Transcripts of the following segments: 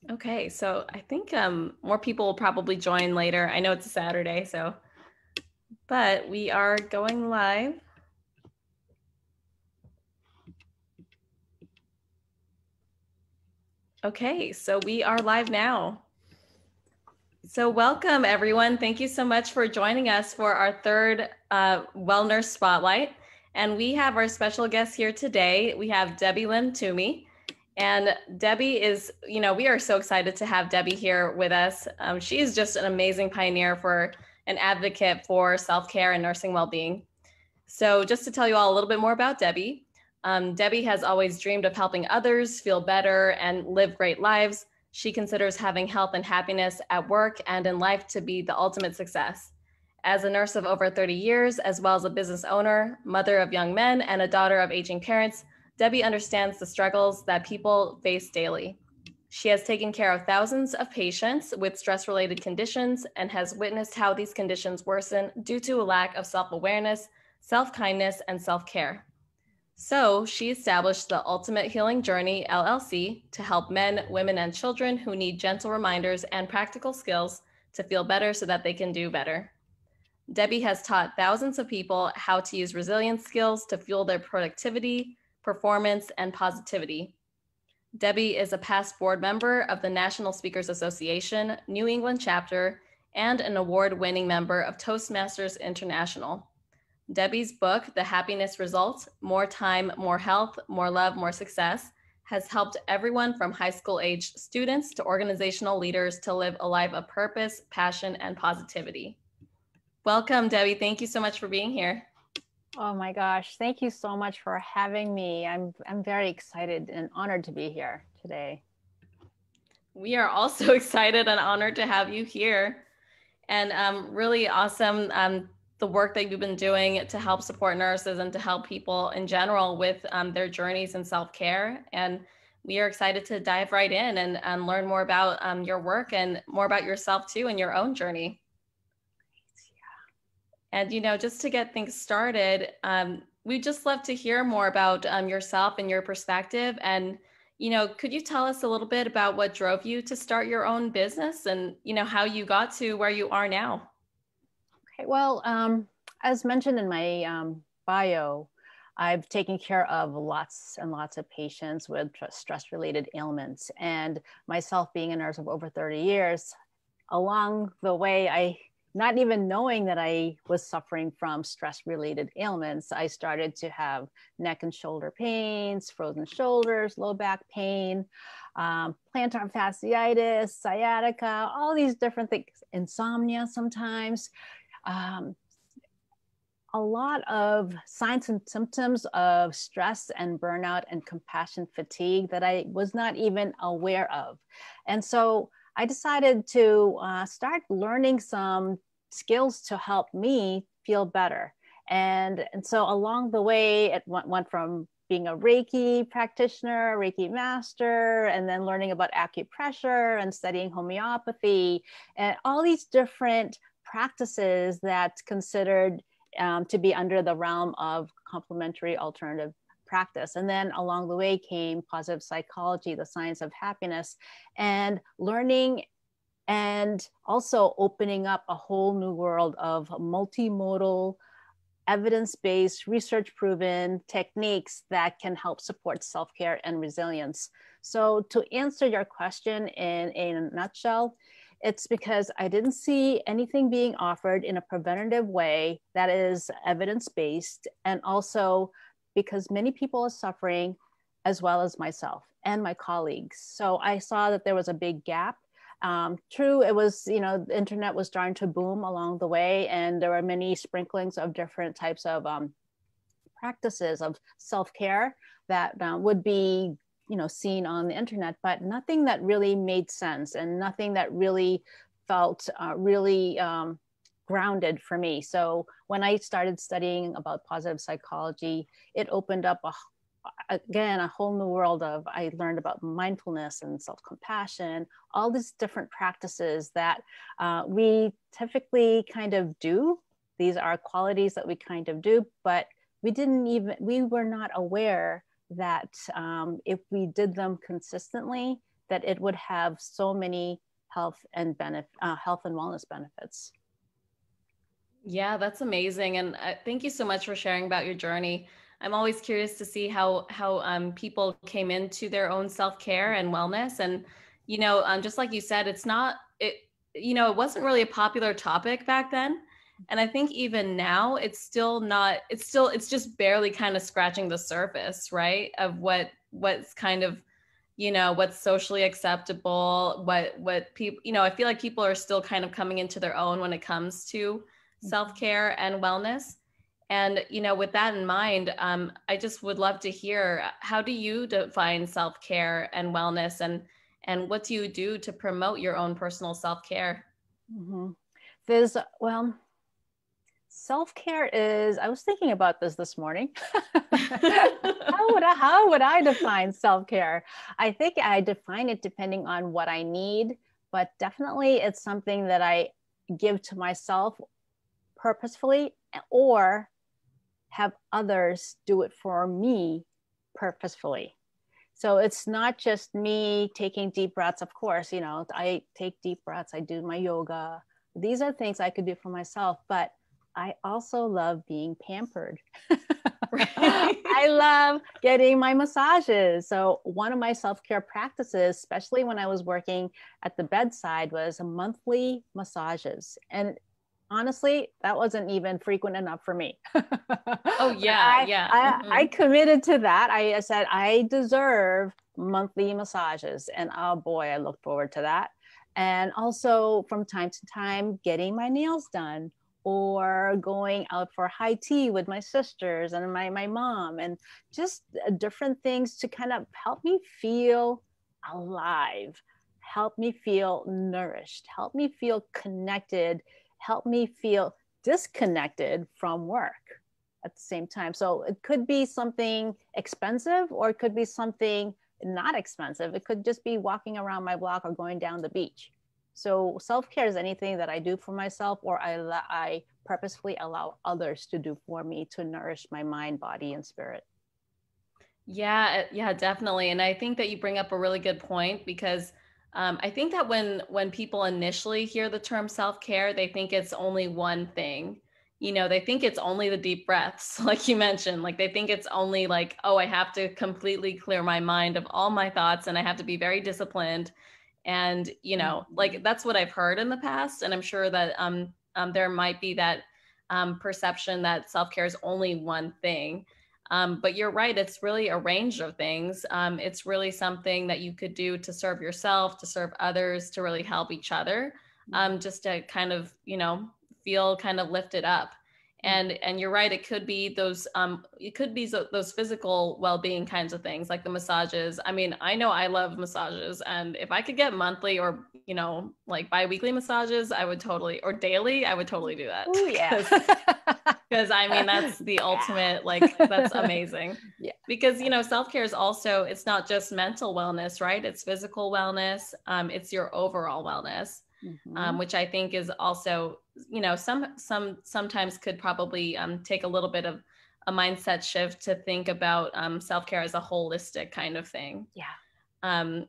Okay, so I think more people will probably join later. I know it's a Saturday, but we are going live. Okay, so we are live now. So welcome everyone. Thank you so much for joining us for our third WellNurse Spotlight. And we have our special guest here today. We have Debbie Lyn Toomey. And Debbie is, we are so excited to have Debbie here with us. She is just an amazing pioneer for an advocate for self-care and nursing well-being. So just to tell you all a little bit more about Debbie, Debbie has always dreamed of helping others feel better and live great lives. She considers having health and happiness at work and in life to be the ultimate success. As a nurse of over 30 years, as well as a business owner, mother of young men, and a daughter of aging parents, Debbie understands the struggles that people face daily. She has taken care of thousands of patients with stress-related conditions and has witnessed how these conditions worsen due to a lack of self-awareness, self-kindness, and self-care. So she established the Ultimate Healing Journey, LLC, to help men, women, and children who need gentle reminders and practical skills to feel better so that they can do better. Debbie has taught thousands of people how to use resilience skills to fuel their productivity, performance, and positivity. Debbie is a past board member of the National Speakers Association, New England chapter, and an award-winning member of Toastmasters International. Debbie's book, The Happiness Result, More Time, More Health, More Love, More Success, has helped everyone from high school age students to organizational leaders to live a life of purpose, passion, and positivity. Welcome, Debbie. Thank you so much for being here. Oh my gosh, thank you so much for having me. I'm very excited and honored to be here today. We are also excited and honored to have you here. And really awesome the work that you've been doing to help support nurses and to help people in general with their journeys in self-care. And we are excited to dive right in and learn more about your work and more about yourself too and your own journey. And, just to get things started, we'd just love to hear more about yourself and your perspective. And, could you tell us a little bit about what drove you to start your own business and, how you got to where you are now? Okay, well, as mentioned in my bio, I've taken care of lots and lots of patients with stress-related ailments. And myself being a nurse of over 30 years, along the way, not even knowing that I was suffering from stress-related ailments, I started to have neck and shoulder pains, frozen shoulders, low back pain, plantar fasciitis, sciatica, all these different things, insomnia sometimes. A lot of signs and symptoms of stress and burnout and compassion fatigue that I was not even aware of. And so I decided to start learning some skills to help me feel better. And so along the way, it went from being a Reiki practitioner, Reiki master, and then learning about acupressure and studying homeopathy and all these different practices that's considered to be under the realm of complementary alternative practice. And then along the way came positive psychology, the science of happiness, and learning and also opening up a whole new world of multimodal, evidence-based, research-proven techniques that can help support self-care and resilience. So to answer your question in a nutshell, it's because I didn't see anything being offered in a preventative way that is evidence-based, and also because many people are suffering, as well as myself and my colleagues. So I saw that there was a big gap. True, it was, the internet was starting to boom along the way, and there were many sprinklings of different types of practices of self-care that would be, seen on the internet, but nothing that really made sense and nothing that really felt really grounded for me. So when I started studying about positive psychology, it opened up a whole new world of, I learned about mindfulness and self-compassion, all these different practices that we typically kind of do. These are qualities that we kind of do, but we were not aware that if we did them consistently, that it would have so many health and wellness benefits. Yeah, that's amazing. And thank you so much for sharing about your journey. I'm always curious to see how people came into their own self-care and wellness. And, just like you said, it wasn't really a popular topic back then. And I think even now it's just barely kind of scratching the surface, right? Of what's kind of, what's socially acceptable, what people, I feel like people are still kind of coming into their own when it comes to self-care and wellness. And, with that in mind, I just would love to hear, how do you define self-care and wellness, and what do you do to promote your own personal self-care? Mm-hmm. Self-care is, I was thinking about this morning. How would I define self-care? I think I define it depending on what I need, but definitely it's something that I give to myself purposefully, or have others do it for me purposefully. So it's not just me taking deep breaths. Of course, I take deep breaths, I do my yoga. These are things I could do for myself, but I also love being pampered. Right. I love getting my massages. So one of my self-care practices, especially when I was working at the bedside, was monthly massages. And honestly, that wasn't even frequent enough for me. Oh yeah, yeah. I committed to that. I said, I deserve monthly massages. And oh boy, I look forward to that. And also from time to time, getting my nails done, or going out for high tea with my sisters and my mom, and just different things to kind of help me feel alive, help me feel nourished, help me feel connected, help me feel disconnected from work at the same time. So it could be something expensive, or it could be something not expensive. It could just be walking around my block or going down the beach. So self-care is anything that I do for myself, or I purposefully allow others to do for me to nourish my mind, body, and spirit. Yeah, definitely. And I think that you bring up a really good point, because I think that when people initially hear the term self-care, they think it's only one thing. They think it's only the deep breaths, like you mentioned. Like they think it's only like, oh, I have to completely clear my mind of all my thoughts, and I have to be very disciplined. And, like that's what I've heard in the past. And I'm sure that there might be that perception that self-care is only one thing. But you're right, it's really a range of things. It's really something that you could do to serve yourself, to serve others, to really help each other, just to kind of, feel kind of lifted up. And you're right, it could be those physical well-being kinds of things, like the massages. I mean, I know I love massages, and if I could get monthly or like bi-weekly massages, I would totally, or daily, I would totally do that. Ooh, yeah. Because I mean, that's the ultimate, like that's amazing. Yeah. Because self-care is also, it's not just mental wellness, right? It's physical wellness. It's your overall wellness. Which I think is also, sometimes could probably take a little bit of a mindset shift to think about self-care as a holistic kind of thing. Yeah.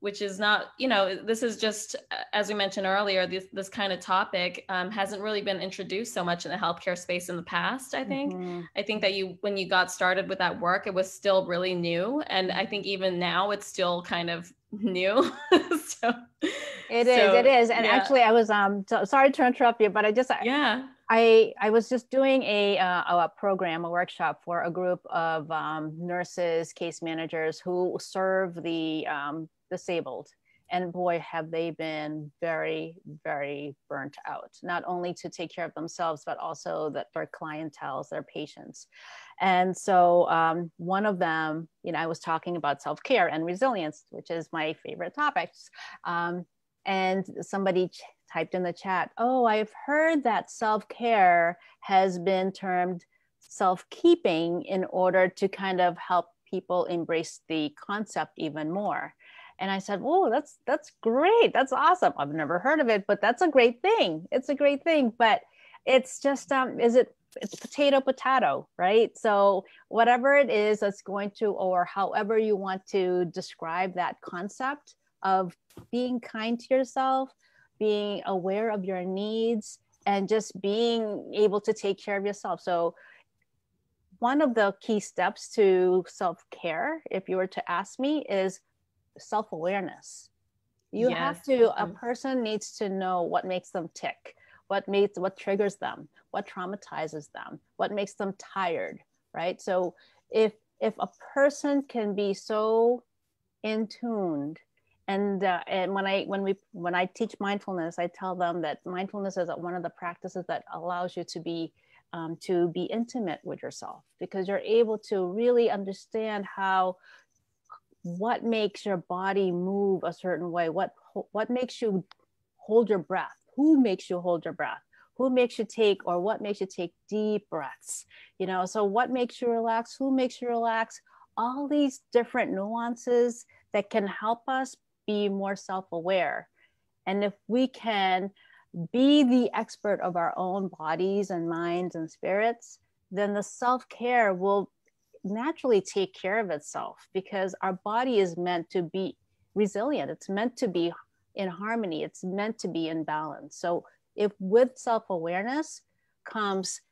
Which is not, this is just, as we mentioned earlier, this kind of topic hasn't really been introduced so much in the healthcare space in the past, I think. I think that when you got started with that work, it was still really new. And I think even now it's still kind of new. It is. And actually I was, sorry to interrupt you, but I was just doing a program, a workshop for a group of nurses, case managers who serve the disabled. And boy, have they been very, very burnt out, not only to take care of themselves, but also their clientele, their patients. And so one of them, I was talking about self-care and resilience, which is my favorite topics. And somebody typed in the chat, oh, I've heard that self-care has been termed self-keeping in order to kind of help people embrace the concept even more. And I said, oh, that's great. That's awesome. I've never heard of it, but that's a great thing. It's a great thing. But it's just, is it it's potato, right? So whatever it is that's going to, or however you want to describe that concept of being kind to yourself, being aware of your needs, and just being able to take care of yourself. So one of the key steps to self-care, if you were to ask me, is self-awareness. You have Yes. to, a person needs to know what makes them tick, what triggers them, what traumatizes them, what makes them tired, right? So if a person can be so in tuned, and when I teach mindfulness, I tell them that mindfulness is one of the practices that allows you to be intimate with yourself, because you're able to really understand what makes your body move a certain way, what makes you hold your breath, who makes you hold your breath, who makes you take, or what makes you take deep breaths, so what makes you relax, who makes you relax, all these different nuances that can help us be more self-aware. And if we can be the expert of our own bodies and minds and spirits, then the self-care will naturally take care of itself, because our body is meant to be resilient. It's meant to be in harmony. It's meant to be in balance. So if with self-awareness comes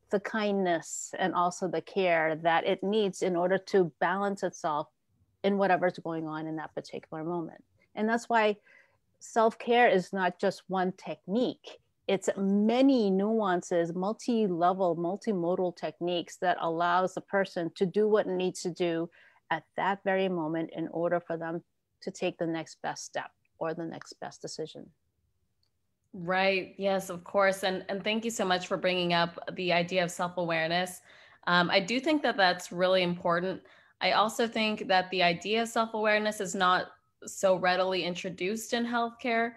the kindness and also the care that it needs in order to balance itself in whatever's going on in that particular moment. And that's why self-care is not just one technique. It's many nuances, multi-level, multimodal techniques that allows the person to do what it needs to do at that very moment in order for them to take the next best step or the next best decision. Right. Yes, of course. And thank you so much for bringing up the idea of self-awareness. I do think that that's really important. I also think that the idea of self-awareness is not so readily introduced in healthcare,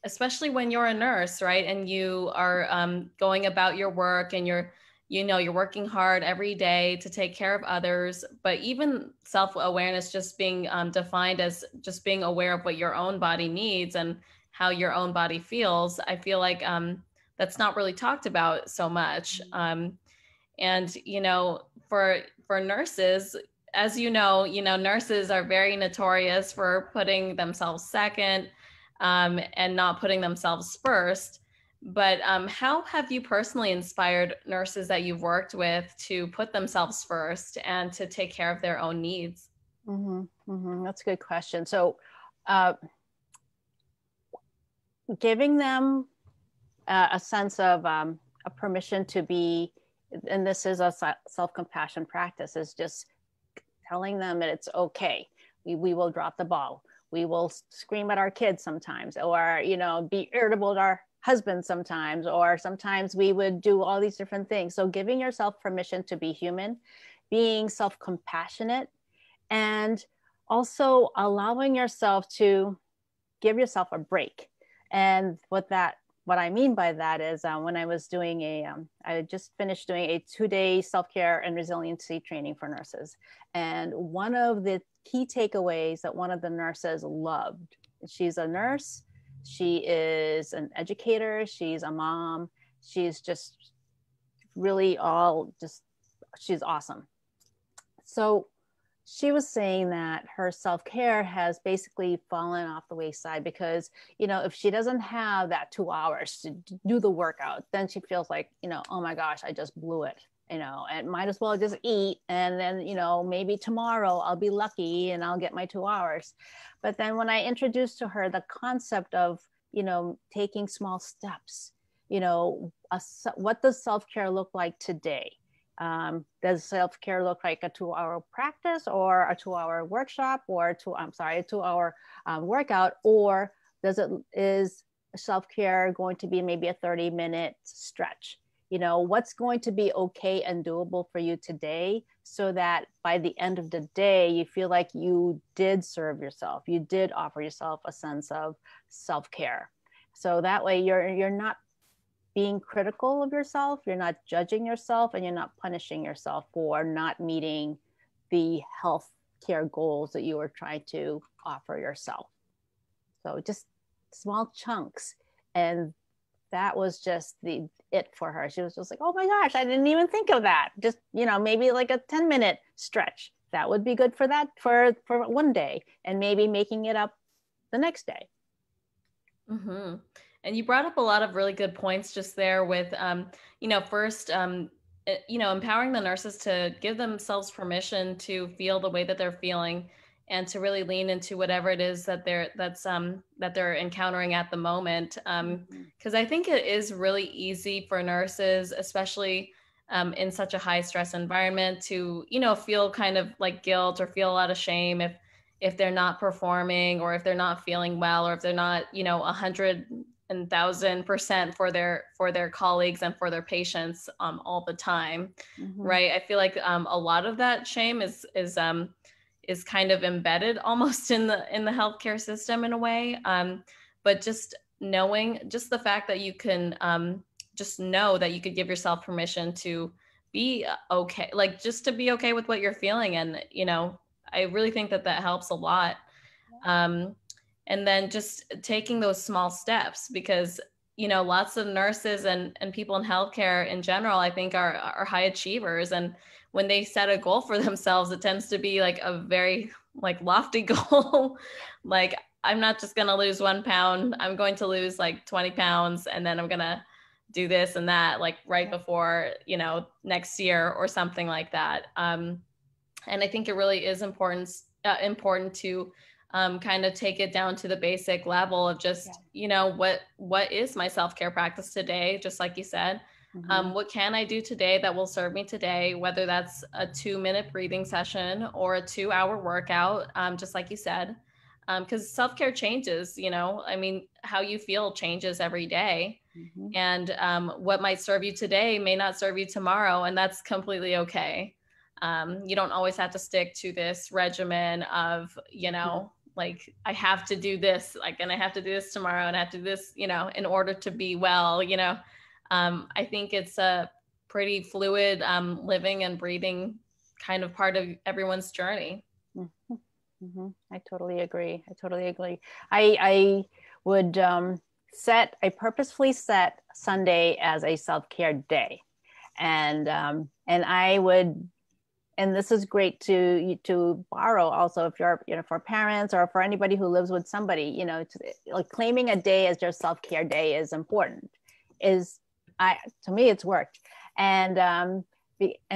especially when you're a nurse, right? And you are going about your work, and you're working hard every day to take care of others. But even self-awareness just being defined as just being aware of what your own body needs and how your own body feels, I feel like that's not really talked about so much. And for nurses, as nurses are very notorious for putting themselves second, and not putting themselves first. But how have you personally inspired nurses that you've worked with to put themselves first and to take care of their own needs? That's a good question. So giving them a sense of a permission to be, and this is a self-compassion practice, is just telling them that it's okay. We will drop the ball. We will scream at our kids sometimes, or, be irritable at our husband sometimes, or sometimes we would do all these different things. So giving yourself permission to be human, being self-compassionate, and also allowing yourself to give yourself a break. And what I mean by that is when I was doing I just finished doing a 2-day self-care and resiliency training for nurses. And one of the key takeaways that one of the nurses loved, she's a nurse, she is an educator, she's a mom, she's just really she's awesome. So she was saying that her self-care has basically fallen off the wayside because, if she doesn't have that 2 hours to do the workout, then she feels like, oh my gosh, I just blew it, and might as well just eat. And then, maybe tomorrow I'll be lucky and I'll get my 2 hours. But then when I introduced to her the concept of, taking small steps, what does self-care look like today? Does self-care look like a 2-hour practice or a 2-hour workshop or a 2-hour workout? Or is self-care going to be maybe a 30-minute stretch? What's going to be okay and doable for you today, so that by the end of the day, you feel like you did serve yourself, you did offer yourself a sense of self-care. So that way you're not being critical of yourself, you're not judging yourself, and you're not punishing yourself for not meeting the health care goals that you were trying to offer yourself. So just small chunks. And that was just it for her. She was just like, oh my gosh, I didn't even think of that. Just, maybe like a 10-minute stretch. That would be good for that for one day, and maybe making it up the next day. Mm-hmm. And you brought up a lot of really good points just there with, first, empowering the nurses to give themselves permission to feel the way that they're feeling and to really lean into whatever it is that they're encountering at the moment. Because I think it is really easy for nurses, especially in such a high stress environment, to, feel kind of like guilt or feel a lot of shame if they're not performing, or if they're not feeling well, or if they're not, 1,000% for their colleagues and for their patients all the time, right? I feel like a lot of that shame is kind of embedded almost in the healthcare system in a way. But just the fact that you can just know that you could give yourself permission to be okay, like just to be okay with what you're feeling, and I really think that helps a lot. And then just taking those small steps, because, lots of nurses and people in healthcare in general, I think are high achievers. And when they set a goal for themselves, it tends to be like a very like lofty goal. Like, I'm not just going to lose 1 pound. I'm going to lose like 20 pounds. And then I'm going to do this and that, like right before, next year or something like that. And I think it really is important to kind of take it down to the basic level of just, what is my self-care practice today? Just like you said, what can I do today that will serve me today? Whether that's a 2-minute breathing session or a 2-hour workout, just like you said, because self-care changes, how you feel changes every day. And what might serve you today may not serve you tomorrow. And that's completely okay. You don't always have to stick to this regimen of, like, I have to do this, like, and I have to do this tomorrow, and I have to do this, in order to be well. I think it's a pretty fluid living and breathing kind of part of everyone's journey. I totally agree. I would I purposefully set Sunday as a self-care day. And I would, and this is great to borrow also, if you're, for parents or for anybody who lives with somebody, like claiming a day as your self-care day is important. To me, it's worked. And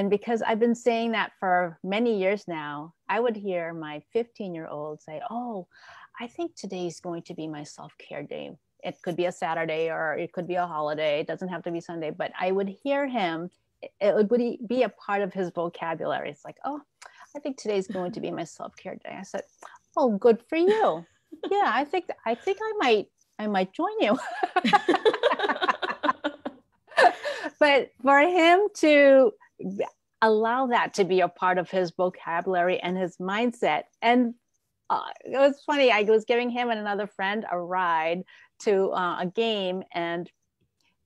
because I've been saying that for many years now, I would hear my 15-year-old say, oh, I think today's going to be my self-care day. It could be a Saturday or it could be a holiday. It doesn't have to be Sunday, but I would hear him, it would be a part of his vocabulary. It's like, oh, I think today's going to be my self-care day. I said, oh, good for you. Yeah, I think I might join you. But for him to allow that to be a part of his vocabulary and his mindset. And it was funny. I was giving him and another friend a ride to a game, and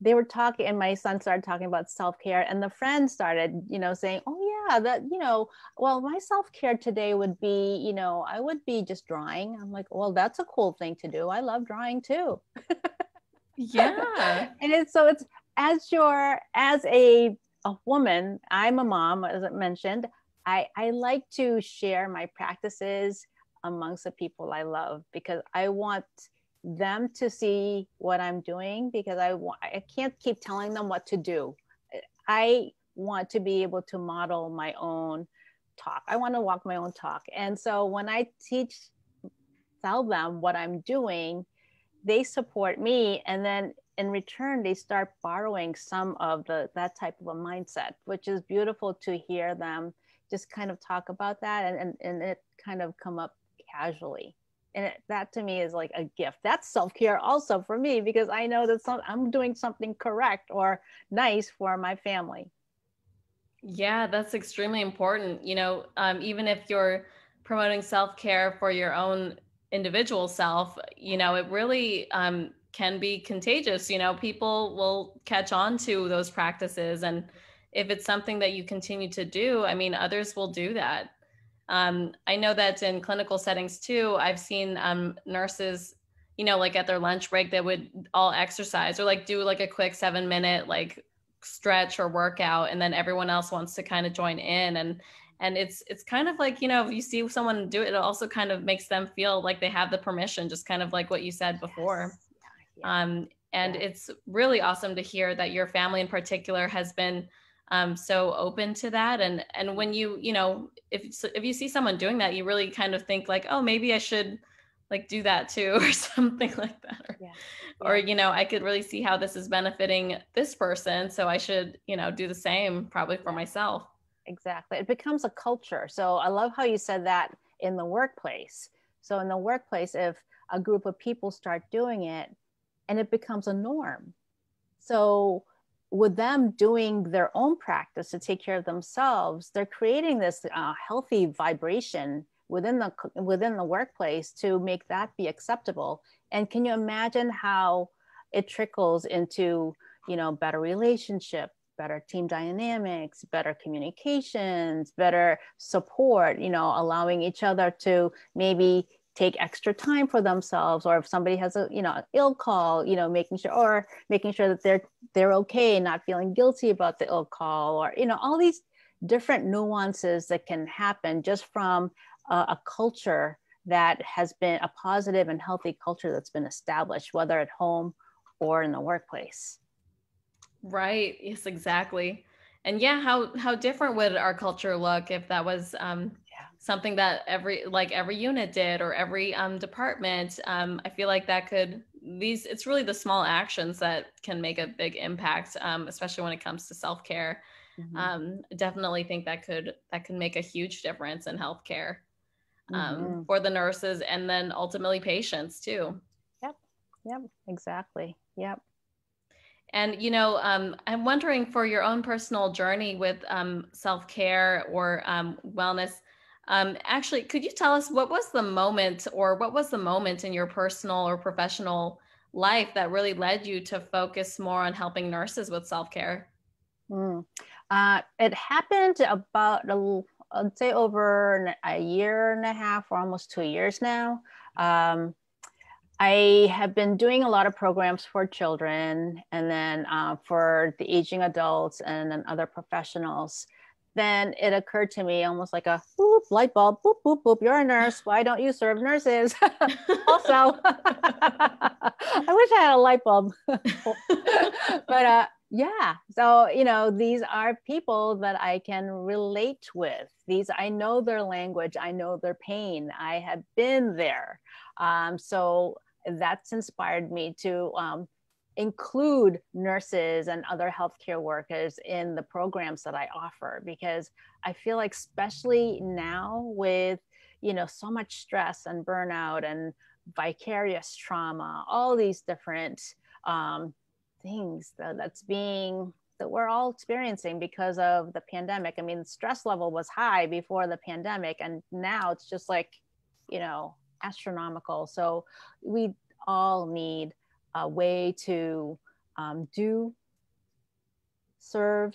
they were talking, and my son started talking about self-care, and the friend started, saying, oh yeah, that, well, my self-care today would be, I would be just drawing. I'm like, well, that's a cool thing to do. I love drawing too. Yeah. And it's as a woman, I'm a mom, as I mentioned, I like to share my practices amongst the people I love, because I want them to see what I'm doing, because I can't keep telling them what to do. I want to be able to model my own talk. I want to walk my own talk. And so when I tell them what I'm doing, they support me. And then in return, they start borrowing some of that type of a mindset, which is beautiful to hear them just kind of talk about that and it kind of come up casually. And that to me is like a gift. That's self-care also for me, because I know that I'm doing something correct or nice for my family. Yeah, that's extremely important. Even if you're promoting self-care for your own individual self, it really can be contagious. People will catch on to those practices. And if it's something that you continue to do, others will do that. I know that in clinical settings too, I've seen nurses, like at their lunch break, they would all exercise or like do like a quick 7-minute like stretch or workout, and then everyone else wants to kind of join in. And it's kind of like, if you see someone do it, it also kind of makes them feel like they have the permission, just kind of like what you said before. And it's really awesome to hear that your family in particular has been so open to that. And when if you see someone doing that, you really kind of think like, oh, maybe I should like do that too, or something like that. Or I could really see how this is benefiting this person, so I should, do the same probably for myself. Exactly. It becomes a culture. So I love how you said that in the workplace. So in the workplace, if a group of people start doing it and it becomes a norm. So with them doing their own practice to take care of themselves, they're creating this healthy vibration within the workplace to make that be acceptable. And can you imagine how it trickles into, better relationship, better team dynamics, better communications, better support, allowing each other to maybe take extra time for themselves, or if somebody has a ill call, making sure that they're okay, not feeling guilty about the ill call, or all these different nuances that can happen just from a culture that has been a positive and healthy culture that's been established, whether at home or in the workplace. Right. Yes, exactly. And how different would our culture look if that was something that every unit did, or every department? I feel like it's really the small actions that can make a big impact, especially when it comes to self-care. Definitely think that could make a huge difference in healthcare for the nurses, and then ultimately patients too. Yep, exactly. Yep. And, I'm wondering, for your own personal journey with self-care or wellness, actually, could you tell us what was the moment in your personal or professional life that really led you to focus more on helping nurses with self-care? It happened about, I'd say, over a year and a half, or almost 2 years now. I have been doing a lot of programs for children, and then for the aging adults, and then other professionals. Then it occurred to me, almost like a boop, light bulb, boop, boop, boop, you're a nurse. Why don't you serve nurses? Also, I wish I had a light bulb. But yeah, so, these are people that I can relate with. I know their language, I know their pain, I have been there. So that's inspired me to include nurses and other healthcare workers in the programs that I offer, because I feel like, especially now with, so much stress and burnout and vicarious trauma, all these different things that we're all experiencing because of the pandemic. I mean, the stress level was high before the pandemic, and now it's just like, astronomical. So we all need a way to serve,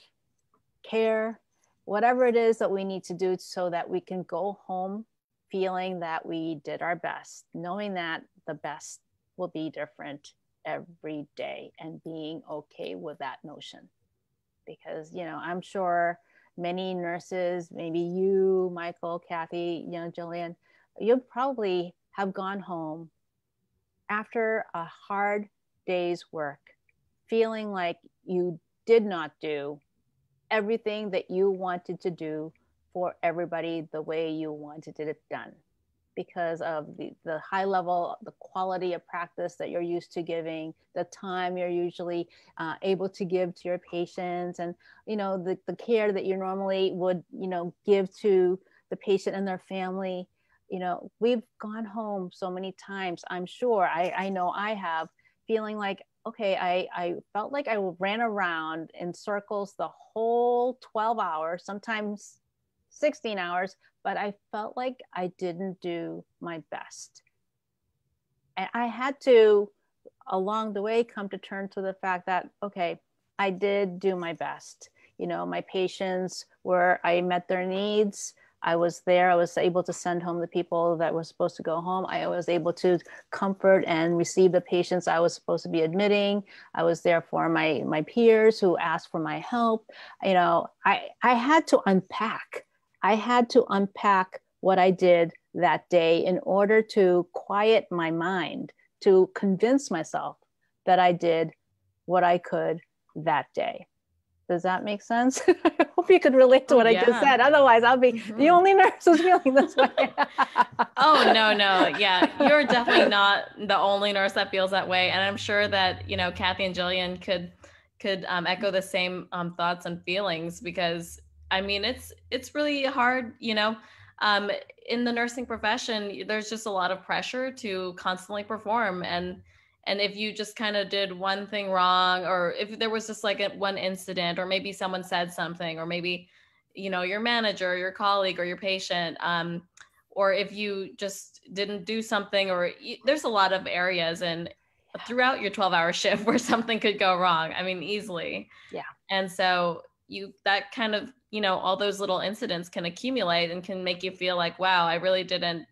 care, whatever it is that we need to do, so that we can go home feeling that we did our best, knowing that the best will be different every day, and being okay with that notion. Because, I'm sure many nurses, maybe you, Michael, Kathy, Jillian, you probably have gone home after a hard day's work, feeling like you did not do everything that you wanted to do for everybody the way you wanted it done, because of the high level, the quality of practice that you're used to giving, the time you're usually able to give to your patients, and the care that you normally would give to the patient and their family. We've gone home so many times, I'm sure, I know I have, feeling like, okay, I felt like I ran around in circles the whole 12 hours, sometimes 16 hours, but I felt like I didn't do my best. And I had to, along the way, come to terms with the fact that, okay, I did do my best. My patients I met their needs. I was there. I was able to send home the people that were supposed to go home. I was able to comfort and receive the patients I was supposed to be admitting. I was there for my peers who asked for my help. I had to unpack. I had to unpack what I did that day in order to quiet my mind, to convince myself that I did what I could that day. Does that make sense? I hope you could relate to what I just said. Otherwise, I'll be the only nurse who's feeling this way. Oh, no. Yeah, you're definitely not the only nurse that feels that way. And I'm sure that, Kathy and Jillian could echo the same thoughts and feelings, because I mean, it's really hard, in the nursing profession. There's just a lot of pressure to constantly perform. And if you just kind of did one thing wrong, or if there was just like one incident, or maybe someone said something, or maybe, your manager, your colleague, or your patient, or if you just didn't do something, or there's a lot of areas and throughout your 12-hour shift where something could go wrong. I mean, easily. Yeah. And so that kind of, all those little incidents can accumulate and can make you feel like, wow, I really didn't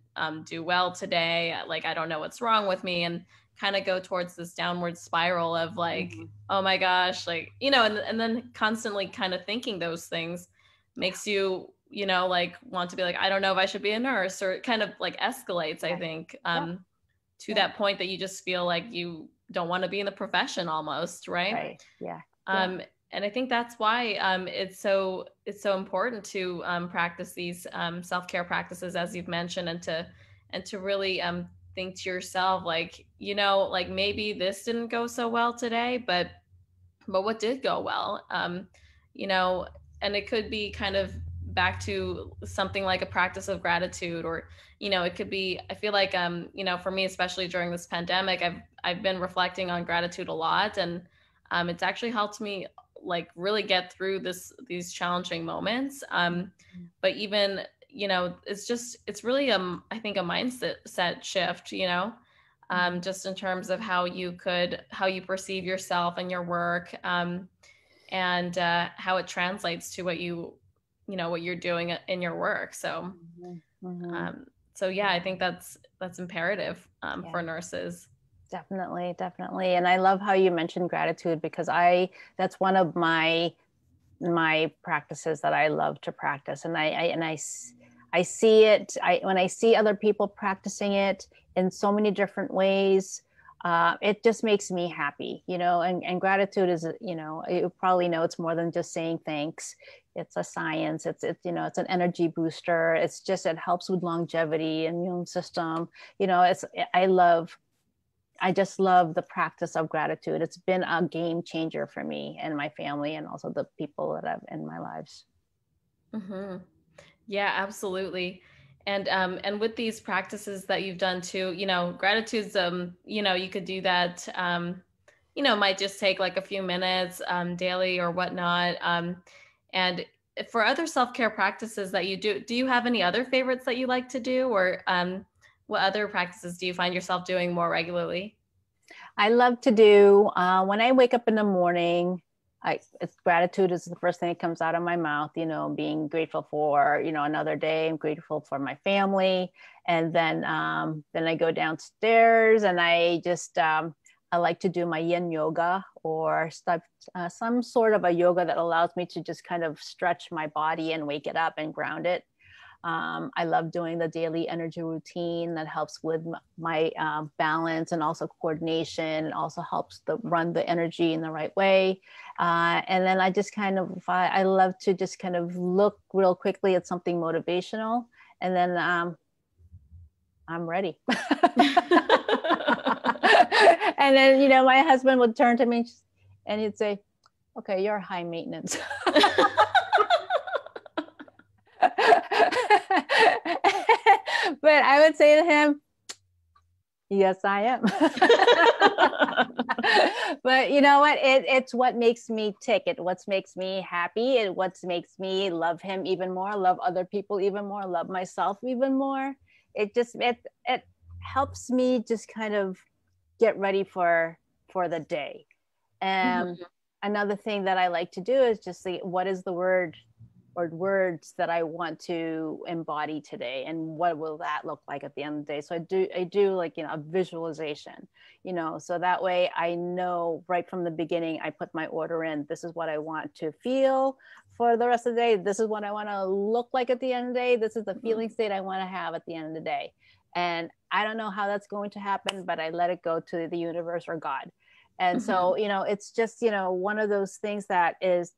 do well today. Like, I don't know what's wrong with me. And kind of go towards this downward spiral of like, oh my gosh, like, and then constantly kind of thinking those things makes you, like want to be like, I don't know if I should be a nurse, or it kind of like escalates, I think, to that point that you just feel like you don't want to be in the profession almost. Right. Yeah. And I think that's why it's so important to practice these self-care practices, as you've mentioned, and to really think to yourself, like, like maybe this didn't go so well today, but what did go well? And it could be kind of back to something like a practice of gratitude, or, it could be, I feel like, for me, especially during this pandemic, I've been reflecting on gratitude a lot, and it's actually helped me like really get through these challenging moments. But even, it's really, I think, a mindset shift, just in terms of how you perceive yourself and your work, and how it translates to what what you're doing in your work. So, yeah, I think that's imperative for nurses. Definitely. And I love how you mentioned gratitude, because that's one of my practices that I love to practice. And I see it, when I see other people practicing it in so many different ways, it just makes me happy, and gratitude is, you probably know, it's more than just saying thanks. It's a science. It's an energy booster. It helps with longevity and immune system. I just love the practice of gratitude. It's been a game changer for me and my family, and also the people that I've in my lives. Mm-hmm. Yeah, absolutely. And with these practices that you've done too, gratitude's, you could do that, might just take like a few minutes, daily or whatnot. And for other self-care practices that you do you have any other favorites that you like to do, or, what other practices do you find yourself doing more regularly? I love to do, when I wake up in the morning, gratitude is the first thing that comes out of my mouth, being grateful for, another day. I'm grateful for my family. And then I go downstairs and I just, I like to do my yin yoga, or some sort of a yoga that allows me to just kind of stretch my body and wake it up and ground it. I love doing the daily energy routine that helps with my balance and also coordination, and also helps run the energy in the right way. And then I just I love to just kind of look real quickly at something motivational, and then I'm ready. And then, my husband would turn to me and he'd say, okay, you're high maintenance. But I would say to him, yes, I am. But you know what? It's what makes me tick. It what makes me happy. It what makes me love him even more, love other people even more, love myself even more. It helps me just kind of get ready for the day. And another thing that I like to do is just say, what is the word or words that I want to embody today, and what will that look like at the end of the day. So I do like, a visualization, so that way I know right from the beginning. I put my order in. This is what I want to feel for the rest of the day. This is what I want to look like at the end of the day. This is the feeling state I want to have at the end of the day. And I don't know how that's going to happen, but I let it go to the universe or God. And so, it's just, one of those things that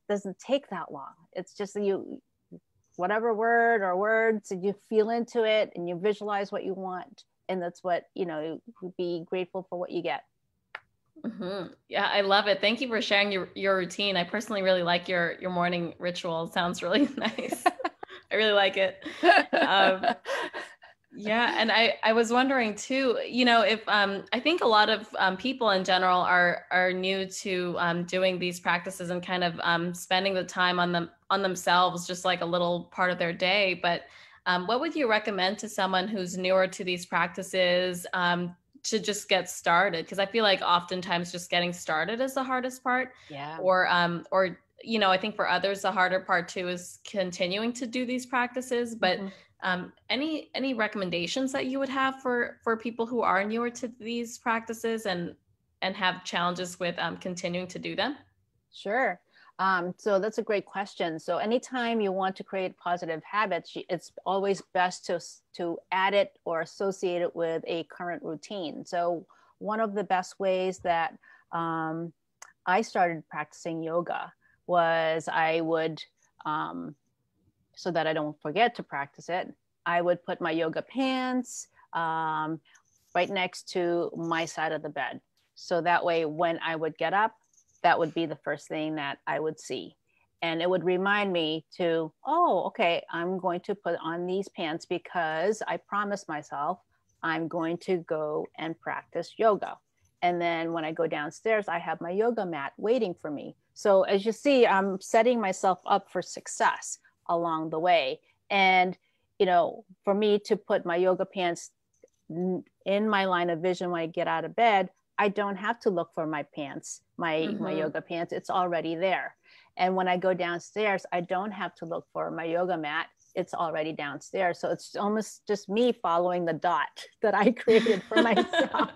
doesn't take that long. It's just whatever word or words, you feel into it and you visualize what you want. And that's what, you be grateful for what you get. Yeah, I love it. Thank you for sharing your routine. I personally really like your morning ritual. It sounds really nice. I really like it. Yeah. And I was wondering too, if I think a lot of people in general are new to doing these practices and kind of spending the time on themselves, just like a little part of their day. But what would you recommend to someone who's newer to these practices to just get started? Because I feel like oftentimes just getting started is the hardest part. Yeah. Or I think for others, the harder part too is continuing to do these practices. But any recommendations that you would have for people who are newer to these practices and have challenges with continuing to do them? Sure. So that's a great question. So anytime you want to create positive habits, it's always best to add it or associate it with a current routine. So one of the best ways that I started practicing yoga was I would, so that I don't forget to practice it, I would put my yoga pants right next to my side of the bed. So that way, when I would get up, that would be the first thing that I would see. And it would remind me to, oh, okay, I'm going to put on these pants because I promised myself I'm going to go and practice yoga. And then when I go downstairs, I have my yoga mat waiting for me. So as you see, I'm setting myself up for success along the way. And, for me to put my yoga pants in my line of vision when I get out of bed, I don't have to look for my pants, my yoga pants. It's already there. And when I go downstairs, I don't have to look for my yoga mat. It's already downstairs. So it's almost just me following the dot that I created for myself.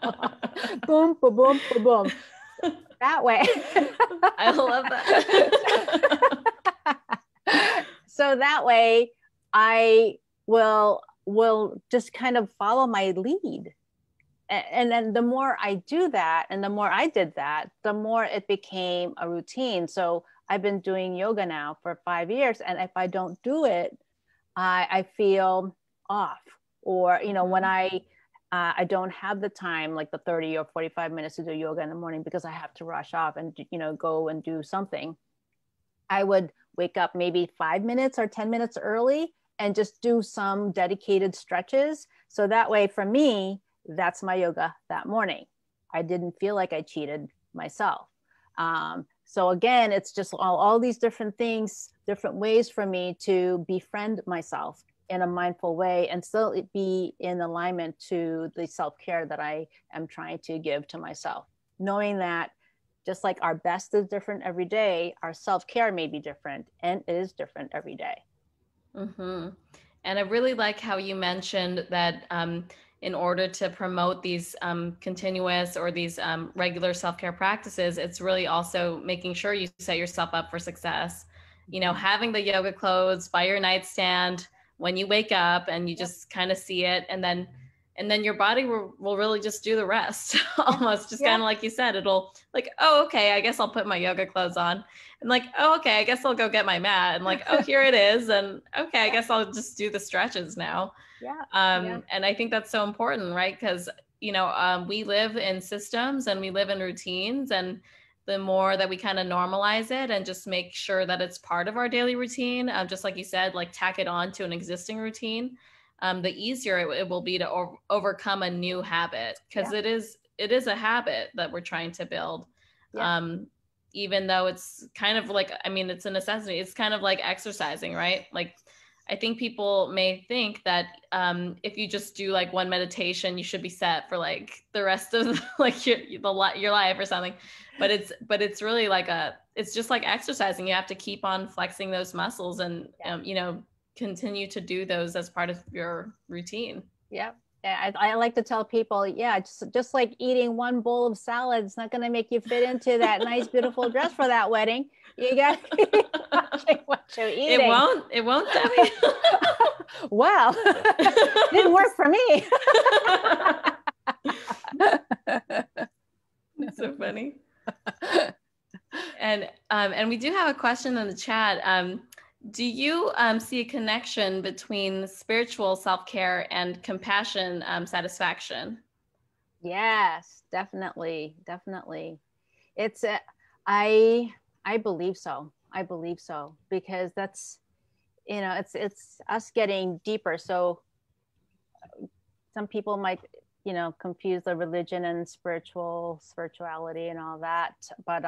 Boom, boom, boom, boom, boom. That way. I love that. So that way I will just kind of follow my lead. And then the more I do that, and the more I did that, the more it became a routine. So I've been doing yoga now for 5 years. And if I don't do it, I feel off. Or, when I don't have the time, like the 30 or 45 minutes to do yoga in the morning because I have to rush off and, go and do something, I would wake up maybe 5 minutes or 10 minutes early and just do some dedicated stretches. So that way for me, that's my yoga that morning. I didn't feel like I cheated myself. So again, it's just all these different things, different ways for me to befriend myself in a mindful way and still be in alignment to the self-care that I am trying to give to myself. Knowing that just like our best is different every day, our self-care may be different, and it is different every day. And I really like how you mentioned that in order to promote these continuous or these regular self-care practices, it's really also making sure you set yourself up for success. Having the yoga clothes by your nightstand when you wake up, and you just kind of see it, and then your body will really just do the rest. Almost just kind of like you said, it'll like, oh, okay, I guess I'll put my yoga clothes on, and like, oh, okay, I guess I'll go get my mat, and like, oh, here it is, and okay, I guess I'll just do the stretches now. And I think that's so important, right? Because we live in systems and we live in routines, and the more that we kind of normalize it and just make sure that it's part of our daily routine, just like you said, like tack it on to an existing routine, the easier it will be to overcome a new habit, because it is a habit that we're trying to build. Even though it's kind of like, it's a necessity. It's kind of like exercising, right? Like I think people may think that if you just do like one meditation, you should be set for like the rest of like your life or something. But it's really like it's just like exercising. You have to keep on flexing those muscles and continue to do those as part of your routine. Yeah. I like to tell people, yeah, just like eating one bowl of salad, it's not going to make you fit into that nice, beautiful dress for that wedding. You got to watch what you're eating. It won't, Debbie. Well, didn't work for me. It's so funny. And we do have a question in the chat. Do you see a connection between spiritual self-care and compassion satisfaction? Yes, definitely. It's I believe so. I believe so, because that's, it's us getting deeper. So some people might, confuse the religion and spirituality and all that. But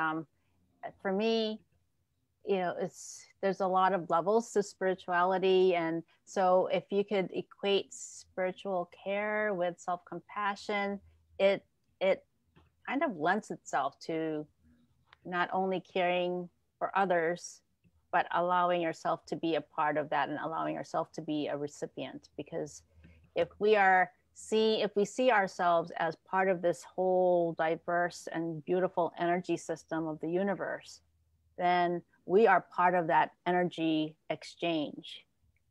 for me, there's a lot of levels to spirituality. And so if you could equate spiritual care with self-compassion, it kind of lends itself to not only caring for others, but allowing yourself to be a part of that and allowing yourself to be a recipient. Because if we see ourselves as part of this whole diverse and beautiful energy system of the universe, then we are part of that energy exchange.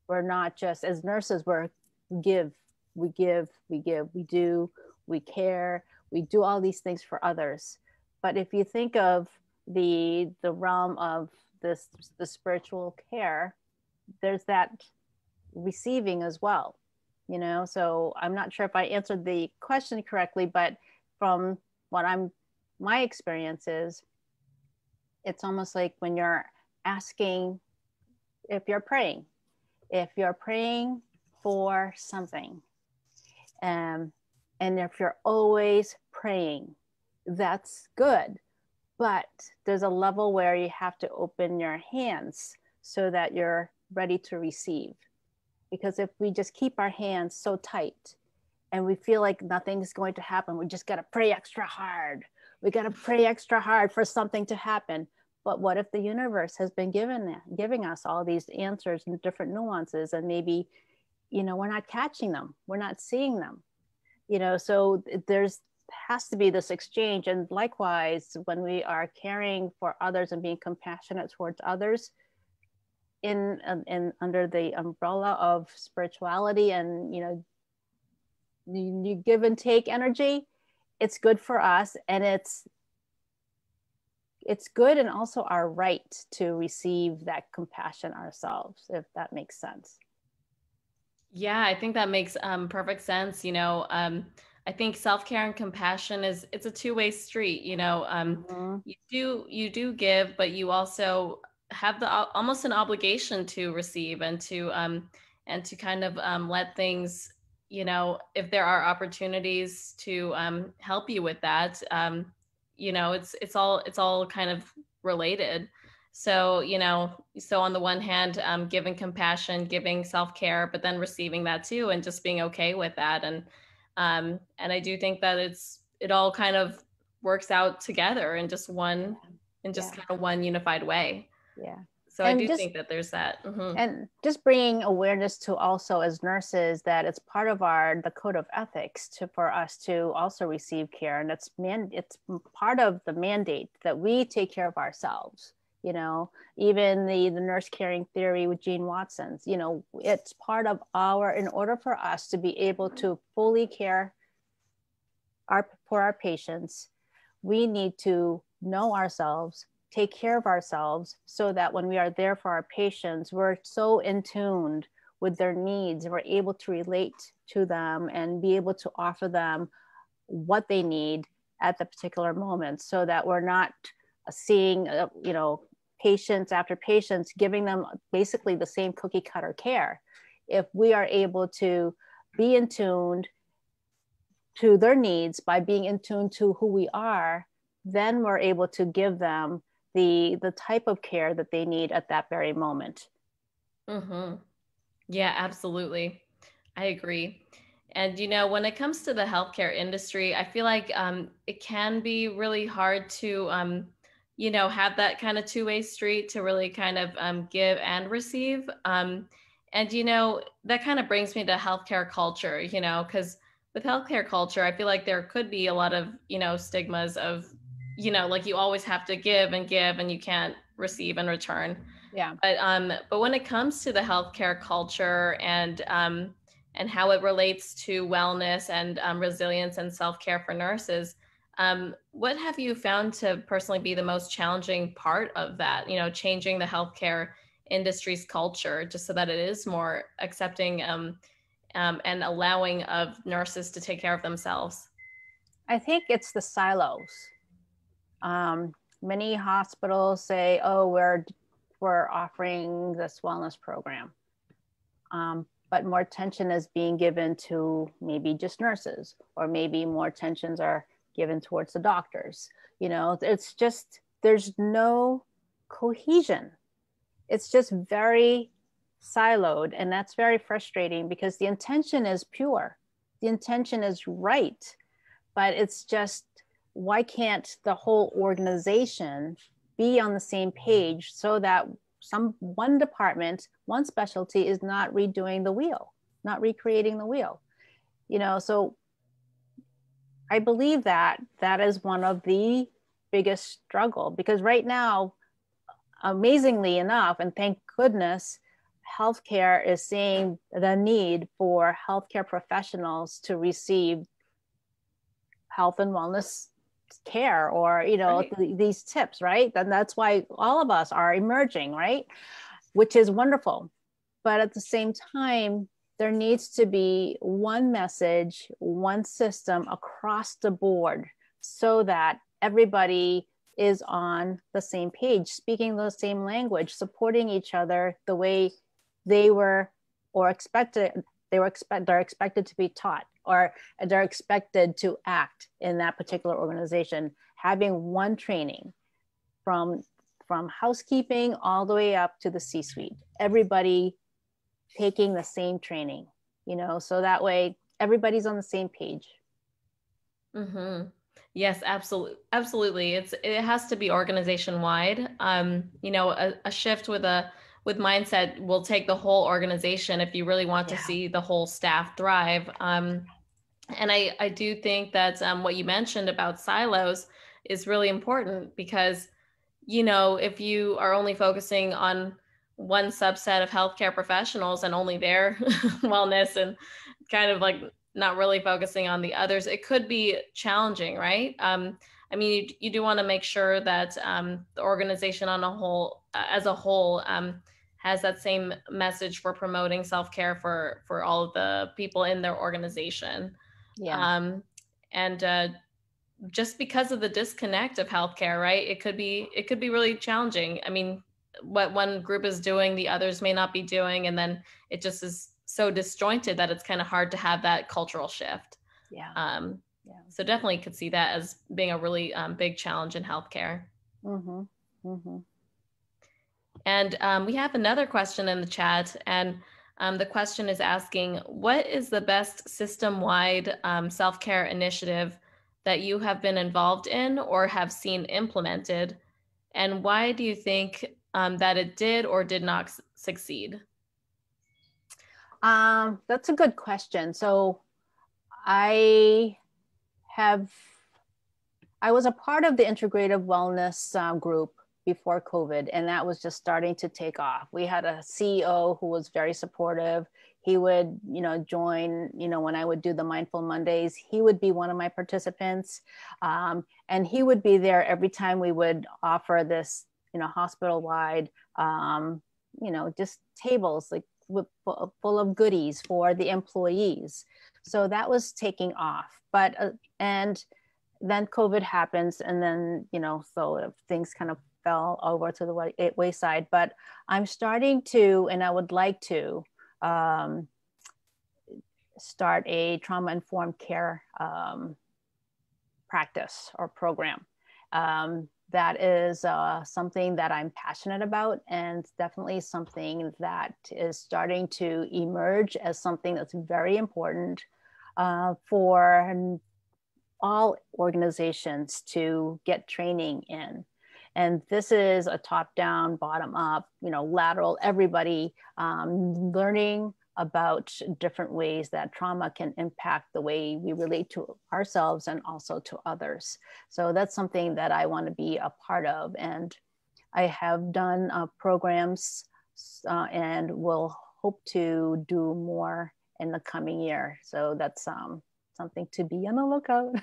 We're not just, as nurses, we give, we do, we care, we do all these things for others. But if you think of the realm of the spiritual care, there's that receiving as well. So I'm not sure if I answered the question correctly, but from my experience is, it's almost like when you're asking, if you're praying for something, and if you're always praying, that's good. But there's a level where you have to open your hands so that you're ready to receive. Because if we just keep our hands so tight and we feel like nothing's going to happen, we just got to pray extra hard. We got to pray extra hard for something to happen. But what if the universe has been giving us all these answers and different nuances, and maybe, we're not catching them, we're not seeing them, so has to be this exchange. And likewise, when we are caring for others and being compassionate towards others, in under the umbrella of spirituality and you give and take energy, it's good for us, and it's good, and also our right to receive that compassion ourselves, if that makes sense. Yeah, I think that makes perfect sense. I think self-care and compassion it's a two-way street. You do give, but you also have almost an obligation to receive and to kind of let things, if there are opportunities to help you with that, it's all kind of related. So, so on the one hand, giving compassion, giving self-care, but then receiving that too, and just being okay with that. And I do think that it all kind of works out together in just kind of one unified way. Yeah. So I do think that there's that. Mm-hmm. And just bringing awareness to also as nurses that it's part of the code of ethics for us to also receive care. And it's part of the mandate that we take care of ourselves. Even the nurse caring theory with Gene Watson's, it's part of in order for us to be able to fully care for our patients, we need to know ourselves, take care of ourselves, so that when we are there for our patients, we're so in tune with their needs, and we're able to relate to them and be able to offer them what they need at the particular moment, so that we're not seeing, patients after patients, giving them basically the same cookie cutter care. If we are able to be in tune to their needs by being in tune to who we are, then we're able to give them the type of care that they need at that very moment. Mm-hmm. Yeah, absolutely. I agree. And, when it comes to the healthcare industry, I feel like it can be really hard to, have that kind of two-way street to really kind of give and receive. And, that kind of brings me to healthcare culture, because with healthcare culture, I feel like there could be a lot of, stigmas of, like you always have to give and you can't receive and return. Yeah. But when it comes to the healthcare culture and how it relates to wellness and resilience and self-care for nurses, what have you found to personally be the most challenging part of that? Changing the healthcare industry's culture just so that it is more accepting and allowing of nurses to take care of themselves. I think it's the silos. Many hospitals say, "Oh, we're offering this wellness program," but more attention is being given to maybe just nurses, or maybe more attentions are given towards the doctors. It's just there's no cohesion. It's just very siloed, and that's very frustrating because the intention is pure, the intention is right, but it's just why can't the whole organization be on the same page so that one department, one specialty is not redoing the wheel, not recreating the wheel. So I believe that is one of the biggest struggle, because right now, amazingly enough, and thank goodness, healthcare is seeing the need for healthcare professionals to receive health and wellness care, or Right. these tips, right? And that's why all of us are emerging, right? Which is wonderful. But at the same time, there needs to be one message, one system across the board, so that everybody is on the same page, speaking the same language, supporting each other the way they were or expected they're expected to be taught, or they're expected to act in that particular organization. Having one training from housekeeping all the way up to the C-suite, everybody taking the same training, so that way everybody's on the same page. Mm-hmm. Yes, absolutely. Absolutely. It has to be organization wide. A shift with mindset will take the whole organization if you really want to Yeah. see the whole staff thrive. And I do think that what you mentioned about silos is really important because, if you are only focusing on one subset of healthcare professionals and only their wellness and kind of like not really focusing on the others, it could be challenging, right? I mean, you do want to make sure that the organization on a whole, as a whole, has that same message for promoting self-care for all of the people in their organization. Yeah. And just because of the disconnect of healthcare, right? It could be really challenging. I mean, what one group is doing, the others may not be doing, and then it just is so disjointed that it's kind of hard to have that cultural shift. Yeah. Um, Yeah. so definitely could see that as being a really big challenge in healthcare. Mm-hmm. Mm-hmm. And we have another question in the chat, and the question is asking, what is the best system-wide self-care initiative that you have been involved in or have seen implemented? And why do you think that it did or did not succeed? That's a good question. So I have I was a part of the integrative wellness group before COVID, and that was just starting to take off. We had a CEO who was very supportive. He would, join, when I would do the Mindful Mondays, he would be one of my participants. And he would be there every time we would offer this, hospital wide, just tables like full of goodies for the employees. So that was taking off. And then COVID happens, and then, so things kind of fell over to the wayside. But I'm starting to, and I would like to start a trauma informed care practice or program. That is something that I'm passionate about, and definitely something that is starting to emerge as something that's very important for all organizations to get training in. And this is a top-down, bottom-up, lateral, everybody learning about different ways that trauma can impact the way we relate to ourselves and also to others. So that's something that I want to be a part of. And I have done programs and will hope to do more in the coming year. So that's something to be on the lookout.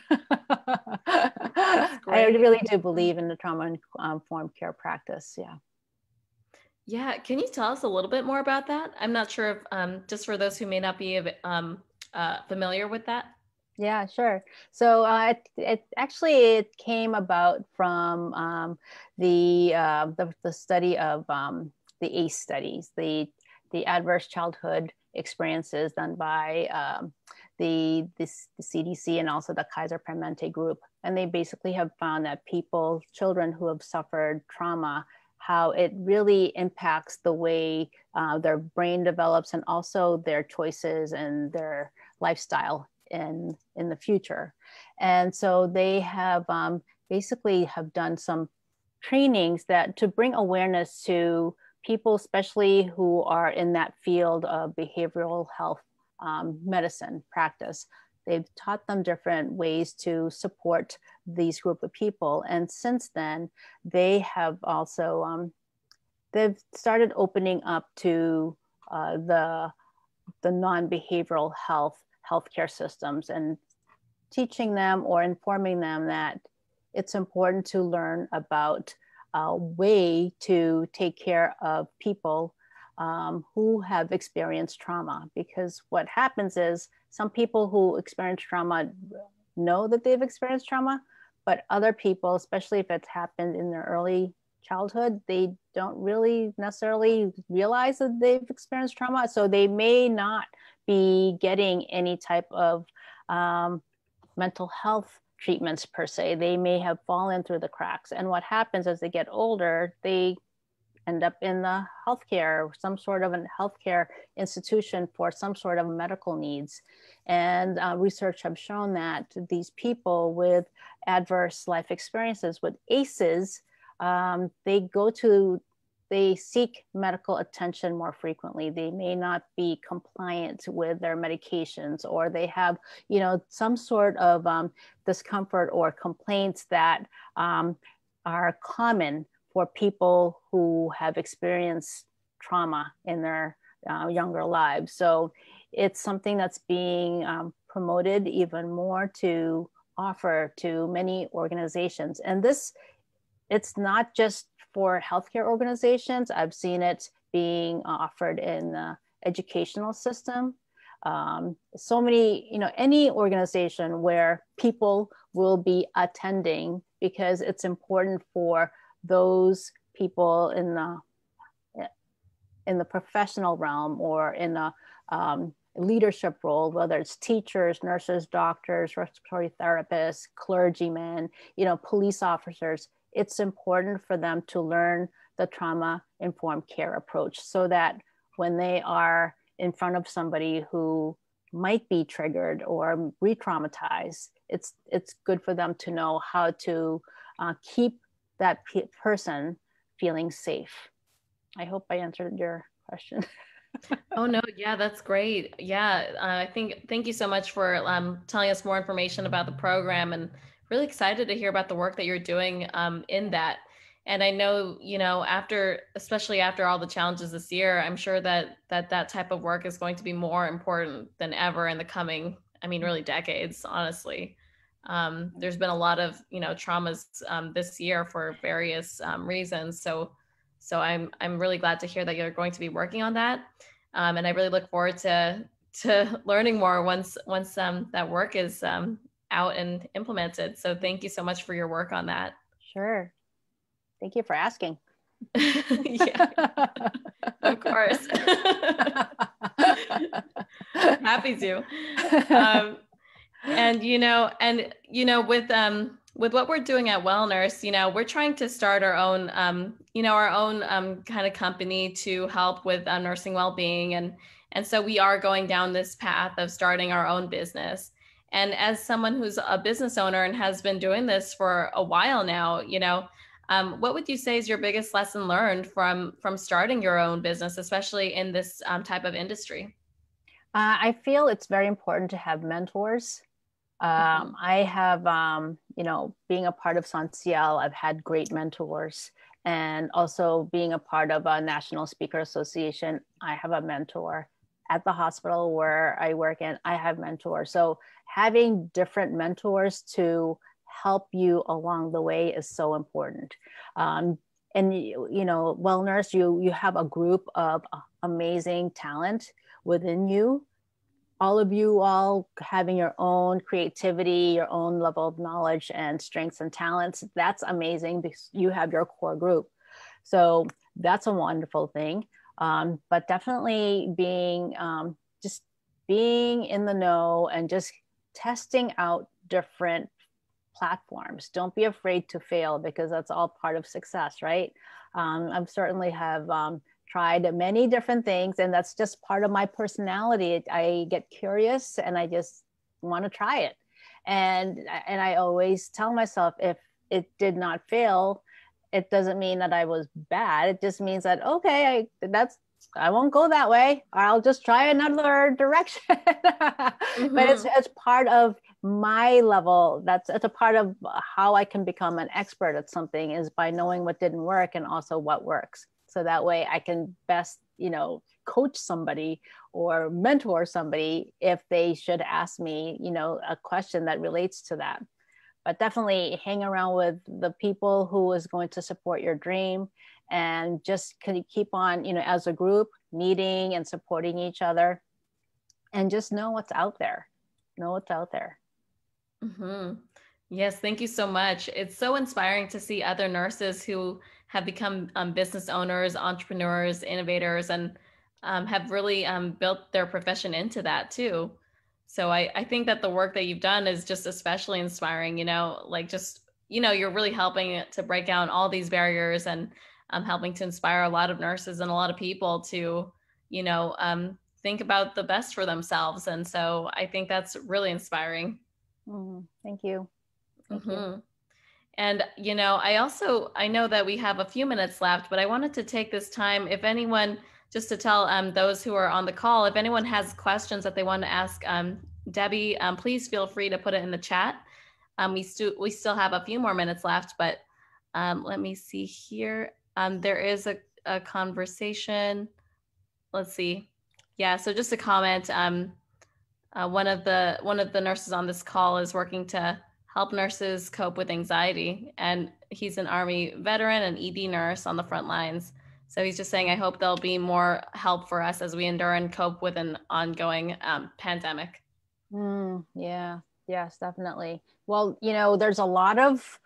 I really do believe in the trauma-informed care practice. Yeah. Yeah. Can you tell us a little bit more about that? I'm not sure if, just for those who may not be familiar with that. Yeah, sure. So it came about from the study of the ACE studies, the adverse childhood experiences done by the CDC and also the Kaiser Permanente group. And they basically have found that children who have suffered trauma, how it really impacts the way their brain develops and also their choices and their lifestyle in the future. And so they have basically have done some trainings to bring awareness to people, especially who are in that field of behavioral health medicine practice. They've taught them different ways to support these group of people. And since then, they have also, they've started opening up to the non-behavioral healthcare systems and teaching them or informing them that it's important to learn about a way to take care of people who have experienced trauma. Because what happens is some people who experience trauma know that they've experienced trauma, but other people, especially if it's happened in their early childhood, they don't really necessarily realize that they've experienced trauma. So they may not be getting any type of mental health treatments per se. They may have fallen through the cracks. And what happens as they get older, they end up in the healthcare, some sort of a healthcare institution for some sort of medical needs. And research have shown that these people with adverse life experiences with ACEs, they seek medical attention more frequently. They may not be compliant with their medications, or they have, some sort of discomfort or complaints that are common for people who have experienced trauma in their younger lives. So it's something that's being promoted even more to offer to many organizations. And it's not just for healthcare organizations. I've seen it being offered in the educational system. So many, any organization where people will be attending, because it's important for those people in the professional realm or in a leadership role, whether it's teachers, nurses, doctors, respiratory therapists, clergymen, police officers. It's important for them to learn the trauma-informed care approach so that when they are in front of somebody who might be triggered or re-traumatized, it's good for them to know how to keep that person feeling safe. I hope I answered your question. Oh, no. Yeah, that's great. Yeah. Thank you so much for telling us more information about the program, and really excited to hear about the work that you're doing in that. And I know, especially after all the challenges this year, I'm sure that type of work is going to be more important than ever in the coming, really decades, honestly. There's been a lot of, traumas this year for various reasons. So I'm really glad to hear that you're going to be working on that. And I really look forward to learning more once that work is out and implemented. So thank you so much for your work on that. Sure. Thank you for asking. Yeah, of course. Happy to. And with with what we're doing at WellNurse, we're trying to start our own, our own kind of company to help with nursing well-being, and so we are going down this path of starting our own business. And as someone who's a business owner and has been doing this for a while now, what would you say is your biggest lesson learned from starting your own business, especially in this type of industry? I feel it's very important to have mentors. I have, being a part of CIPP, I've had great mentors. And also being a part of a National Speaker Association, I have a mentor. At the hospital where I work in, I have mentors. So having different mentors to help you along the way is so important. And WellNurse, you have a group of amazing talent within you, all of you all having your own creativity, your own level of knowledge and strengths and talents. That's amazing because you have your core group. So that's a wonderful thing. But definitely just being in the know and just testing out different platforms. Don't be afraid to fail because that's all part of success, right? I've certainly have tried many different things, and that's just part of my personality. I get curious and I just want to try it. And I always tell myself, if it did not fail, it doesn't mean that I was bad. It just means that, okay, I won't go that way. I'll just try another direction. Mm-hmm. But it's part of my level. It's a part of how I can become an expert at something, is by knowing what didn't work and also what works. So that way I can best, coach somebody or mentor somebody if they should ask me, a question that relates to that. But definitely hang around with the people who is going to support your dream, and just keep on, as a group, meeting and supporting each other, and just know what's out there. Know what's out there. Mm-hmm. Yes, thank you so much. It's so inspiring to see other nurses who have become business owners, entrepreneurs, innovators, and have really built their profession into that too. So I think that the work that you've done is just especially inspiring, you're really helping to break down all these barriers, and helping to inspire a lot of nurses and a lot of people to, think about the best for themselves. And so I think that's really inspiring. Thank you. Thank you. Mm-hmm. And, I know that we have a few minutes left, but I wanted to take this time, if anyone, just to tell those who are on the call, if anyone has questions that they want to ask Debbie, please feel free to put it in the chat. We still have a few more minutes left, but let me see here. There is a conversation. Let's see. Yeah, so just a comment. One of the nurses on this call is working to help nurses cope with anxiety, and he's an Army veteran and ED nurse on the front lines. So he's just saying, I hope there'll be more help for us as we endure and cope with an ongoing pandemic. Yeah, yes, definitely. Well, there's a lot of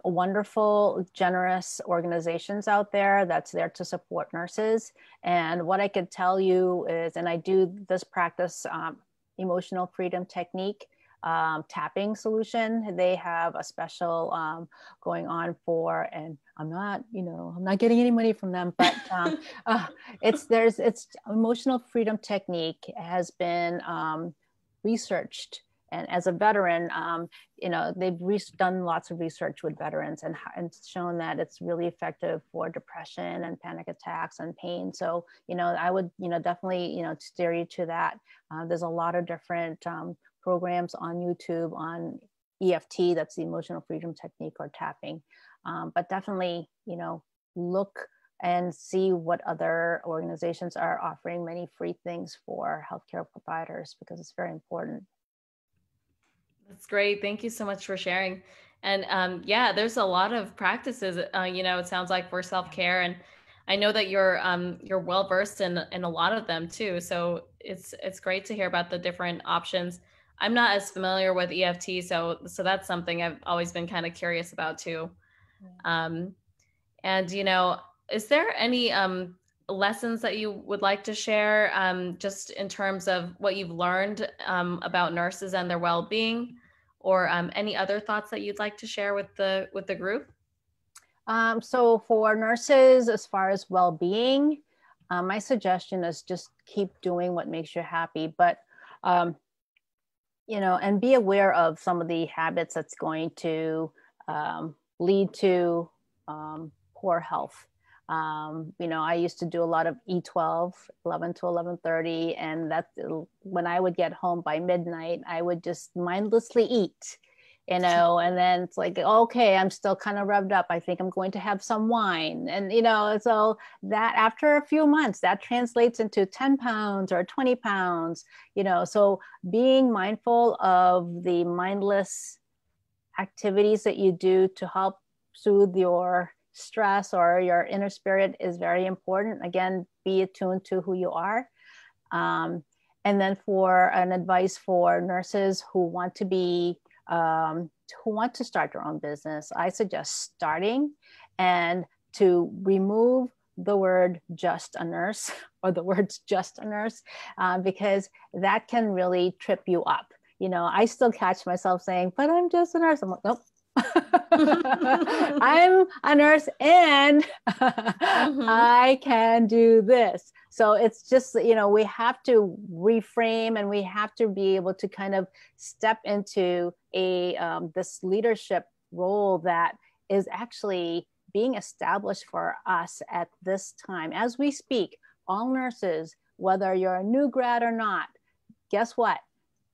wonderful, generous organizations out there that's there to support nurses. And what I could tell you is, and I do this practice, emotional freedom technique, tapping solution. They have a special going on for, and I'm not getting any money from them, but it's emotional freedom technique has been researched. And as a veteran, they've done lots of research with veterans and shown that it's really effective for depression and panic attacks and pain. So, I would, definitely, steer you to that. There's a lot of different programs on YouTube on EFT, that's the emotional freedom technique, or tapping. But definitely, look and see what other organizations are offering many free things for healthcare providers, because it's very important. That's great. Thank you so much for sharing. And there's a lot of practices, it sounds like, for self-care. And I know that you're well versed in a lot of them too. So it's great to hear about the different options. I'm not as familiar with EFT, so that's something I've always been kind of curious about too. And is there any lessons that you would like to share, just in terms of what you've learned about nurses and their well-being, or any other thoughts that you'd like to share with the group? So for nurses, as far as well-being, my suggestion is just keep doing what makes you happy, but and be aware of some of the habits that's going to lead to poor health. I used to do a lot of E12, 11 to 11:30, and that's when I would get home by midnight, I would just mindlessly eat, and then it's like, okay, I'm still kind of revved up. I think I'm going to have some wine. And, so that after a few months, that translates into 10 pounds or 20 pounds, so being mindful of the mindless activities that you do to help soothe your stress or your inner spirit is very important. Again, be attuned to who you are. And then for an advice for nurses who want to start their own business, I suggest starting and to remove the word just a nurse or the words just a nurse, because that can really trip you up. I still catch myself saying, but I'm just a nurse. I'm like, nope. I'm a nurse and I can do this. So it's just, we have to reframe, and we have to be able to kind of step into this leadership role that is actually being established for us at this time. As we speak, all nurses, whether you're a new grad or not, guess what?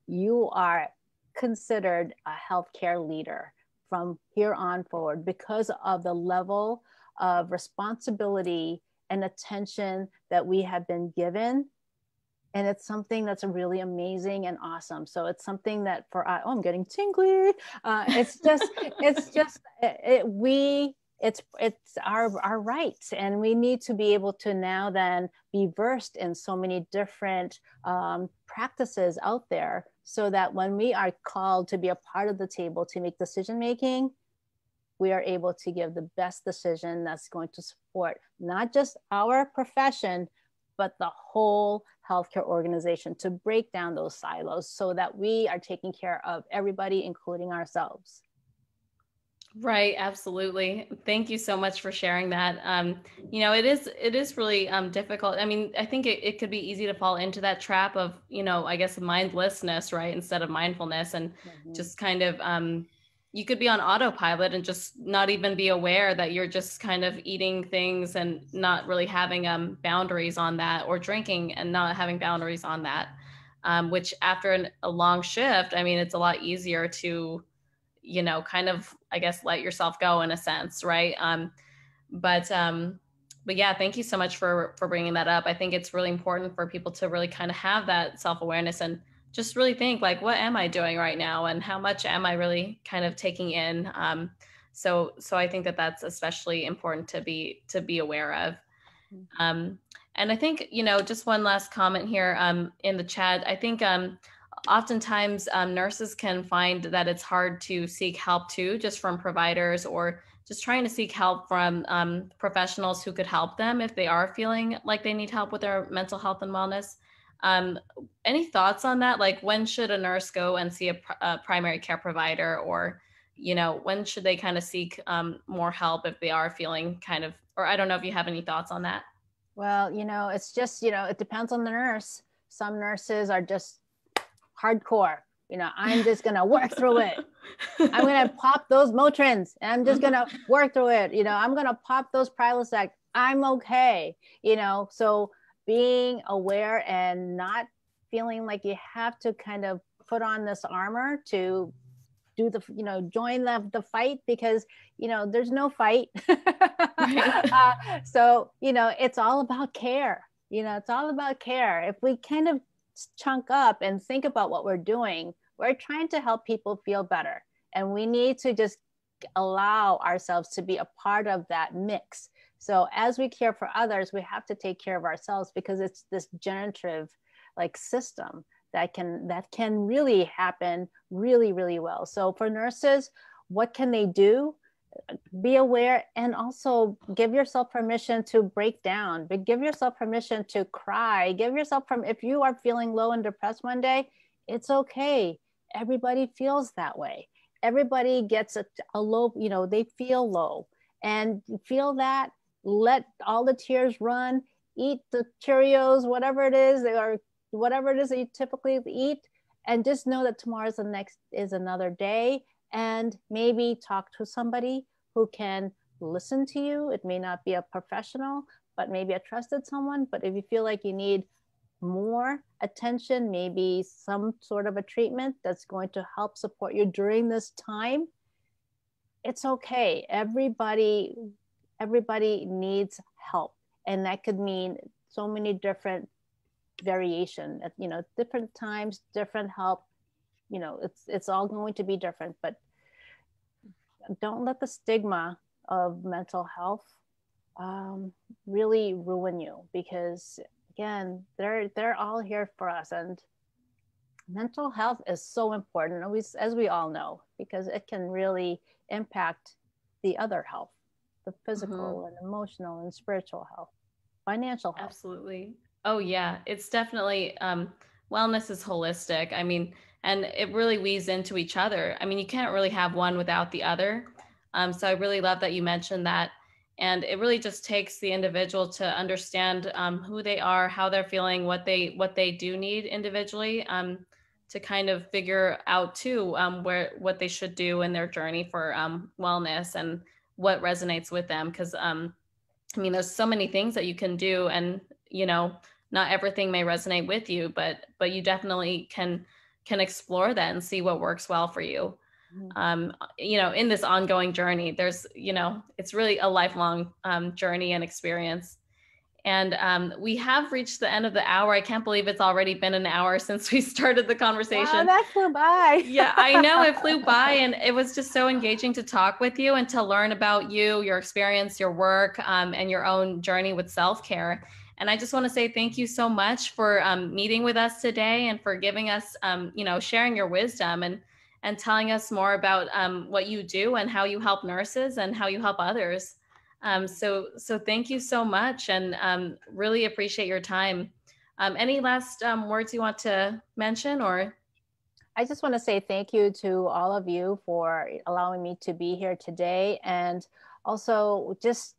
You are considered a healthcare leader from here on forward because of the level of responsibility and attention that we have been given. And it's something that's really amazing and awesome. So it's something that I'm getting tingly. It's our rights, and we need to be able to now then be versed in so many different practices out there, so that when we are called to be a part of the table to make decision making, we are able to give the best decision that's going to support not just our profession, but the whole healthcare organization, to break down those silos so that we are taking care of everybody, including ourselves. Right, absolutely. Thank you so much for sharing that. It is really difficult. I mean, I think it could be easy to fall into that trap of, I guess mindlessness, right, instead of mindfulness, and just kind of you could be on autopilot and just not even be aware that you're just kind of eating things and not really having boundaries on that, or drinking and not having boundaries on that, which after a long shift, I mean, it's a lot easier to kind of, I guess, let yourself go in a sense. Right. But yeah, thank you so much for bringing that up. I think it's really important for people to really kind of have that self-awareness and just really think, like, what am I doing right now? And how much am I really kind of taking in? So I think that that's especially important to be aware of. And I think, just one last comment here in the chat. I think oftentimes nurses can find that it's hard to seek help too, just from providers, or just trying to seek help from professionals who could help them if they are feeling like they need help with their mental health and wellness. Any thoughts on that? Like, when should a nurse go and see a primary care provider, or, when should they kind of seek more help if they are feeling kind of, or I don't know if you have any thoughts on that. Well, it's just, it depends on the nurse. Some nurses are just hardcore. I'm just going to work through it. I'm going to pop those Motrins and I'm just going to work through it. I'm going to pop those Prilosec. I'm okay. So being aware and not feeling like you have to kind of put on this armor to do the, join the fight, because, there's no fight. So, it's all about care. It's all about care. If we kind of chunk up and think about what we're doing, we're trying to help people feel better. And we need to just allow ourselves to be a part of that mix. So as we care for others, we have to take care of ourselves, because it's this generative system that can really happen really, really well. So for nurses, what can they do? Be aware, and also give yourself permission to break down, but give yourself permission to cry. If you are feeling low and depressed one day, it's okay. everybody feels that way. Everybody gets a low, they feel low, and feel that, let all the tears run, eat the Cheerios, whatever it is, or whatever it is that you typically eat, and just know that tomorrow's the next is another day, and maybe talk to somebody who can listen to you. It may not be a professional, but maybe a trusted someone. But if you feel like you need more attention, maybe some sort of a treatment that's going to help support you during this time, it's okay. Everybody needs help, and that could mean so many different variation at, different times, different help. It's all going to be different, but don't let the stigma of mental health really ruin you, because again, they're all here for us, and mental health is so important, as we all know, because it can really impact the other health, the physical and emotional and spiritual health, financial health. Absolutely. Oh yeah, it's definitely wellness is holistic. I mean, and it really weaves into each other. I mean, you can't really have one without the other. So I really love that you mentioned that. And it really just takes the individual to understand who they are, how they're feeling, what they do need individually, to kind of figure out too what they should do in their journey for wellness and what resonates with them. Because I mean, there's so many things that you can do, and not everything may resonate with you, but you definitely can explore that and see what works well for you. In this ongoing journey, there's, it's really a lifelong journey and experience. And we have reached the end of the hour. I can't believe it's already been an hour since we started the conversation. Wow, that flew by. Yeah, I know it flew by, and it was just so engaging to talk with you and to learn about you, your experience, your work, and your own journey with self-care. And I just want to say thank you so much for meeting with us today, and for giving us, sharing your wisdom and telling us more about what you do and how you help nurses and how you help others. So thank you so much, and really appreciate your time. Any last words you want to mention, or? I just want to say thank you to all of you for allowing me to be here today. And also just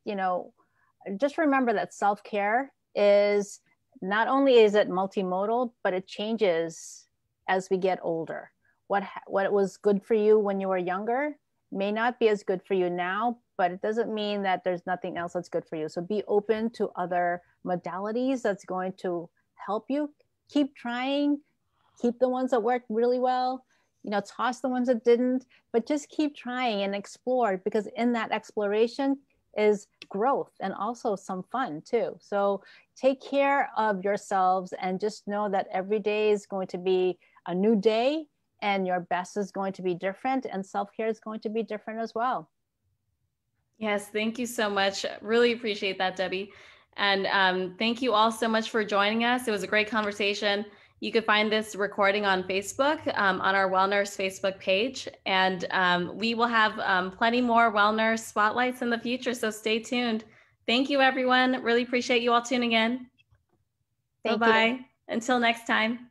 remember that self-care is not only is it multimodal, but it changes as we get older. What was good for you when you were younger may not be as good for you now, but it doesn't mean that there's nothing else that's good for you. So be open to other modalities that's going to help you. Keep trying, keep the ones that worked really well, toss the ones that didn't, but just keep trying and explore, because in that exploration is growth and also some fun too. So take care of yourselves, and just know that every day is going to be a new day, and your best is going to be different, and self-care is going to be different as well. Yes, thank you so much. Really appreciate that, Debbie. And thank you all so much for joining us. It was a great conversation. You can find this recording on Facebook, on our WellNurse Facebook page. And we will have plenty more WellNurse spotlights in the future, so stay tuned. Thank you, everyone. Really appreciate you all tuning in. Bye-bye. Until next time.